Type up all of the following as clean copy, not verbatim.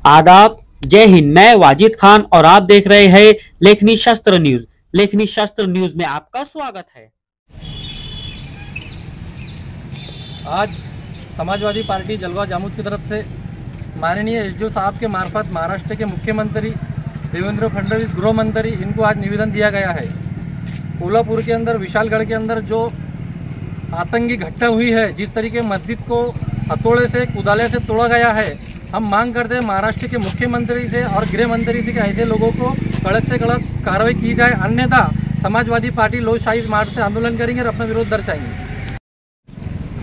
आदाब, जय हिंद। मैं वाजिद खान और आप देख रहे हैं लेखनी शास्त्र न्यूज। लेखनी शास्त्र न्यूज में आपका स्वागत है। आज समाजवादी पार्टी जलगांव जामोद की तरफ से माननीय एसडीओ साहब के मार्फत महाराष्ट्र के मुख्यमंत्री देवेंद्र फडणवीस, गृह मंत्री, इनको आज निवेदन दिया गया है। कोल्हापुर के अंदर, विशालगढ़ के अंदर जो आतंकी घटना हुई है, जिस तरीके मस्जिद को हथौड़े से, कुदाले से तोड़ा गया है, हम मांग करते हैं महाराष्ट्र के मुख्यमंत्री से और गृह मंत्री से कि ऐसे लोगों को कड़क से कड़क कार्रवाई की जाए, अन्यथा समाजवादी पार्टी लोकशाही मार्ग से आंदोलन करेंगे और अपना विरोध दर्शाएंगे।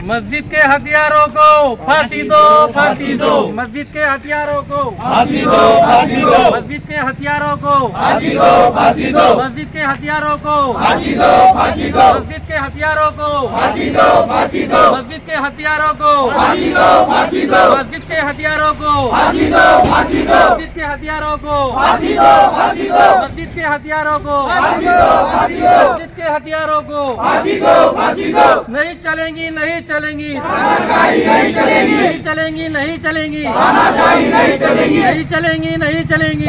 मस्जिद के हथियारों को फांसी दो, फांसी दो। मस्जिद के हथियारों को फांसी दो, फांसी दो। मस्जिद के हथियारों को फांसी दो, फांसी दो। मस्जिद के हथियारों को फांसी दो, फांसी दो। मस्जिद के हथियारों को फांसी दो, फांसी दो। मस्जिद के हथियारों को फांसी दो, फांसी दो। मस्जिद के हथियारों को फांसी दो, फांसी दो। मस्जिद के हथियारों को फांसी दो, फांसी दो। मस्जिद के हथियारों को फांसी दो, फांसी दो। मस्जिद के हथियारों को फांसी दो, फांसी दो। नहीं चलेंगी, नहीं चलेंगी, नहीं चलेंगी, नहीं चलेंगी, नहीं चलेंगी, नहीं चलेंगी, नहीं चलेंगी, नहीं चलेंगी,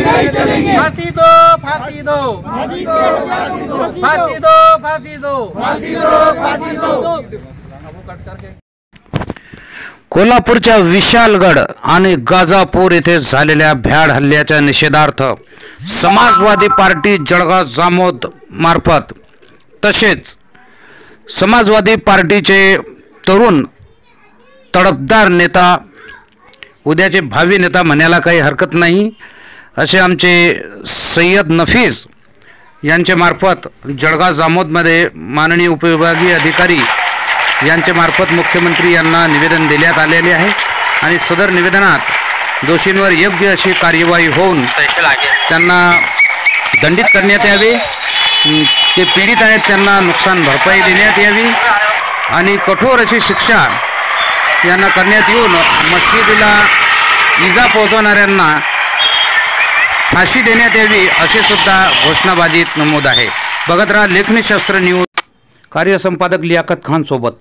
नहीं चलेंगी। फांसी दो, फांसी दो, फांसी दो, फांसी दो, फांसी दो, फांसी दो। कोल्हापूरच्या विशालगड आणि गाजापूर येथे झालेल्या भ्याड हल्ल्याच्या निषेधार्थ समाजवादी पार्टी जळगाव जामोद मार्फत तसेच समाजवादी पार्टीचे तरुण तडफदार नेता, उद्याचे भावी नेता म्हणायला काही हरकत नाही, असे आमचे सय्यद नफीस यांचे मार्फत जळगाव जामोदमध्ये माननीय उपविभागीय अधिकारी यांचे मार्फत मुख्यमंत्री यांना निवेदन देण्यात आलेले आहे आणि सदर निवेदनात दोषींवर योग्य अशी कार्यवाही होऊन त्यांना दंडित करण्यात यावे, जे पीडित आहेत त्यांना नुकसान भरपाई देण्यात यावी आणि कठोर अशी शिक्षा यांना करण्यात येऊन मशिदीला इजा पोहोचवणाऱ्यांना फाशी देण्यात यावी, असे सुद्धा घोषणाबाजीत नमूद आहे। बघत राहा लेखनी शास्त्र न्यूज। कार्यसंपादक लियाकत खान सोबत।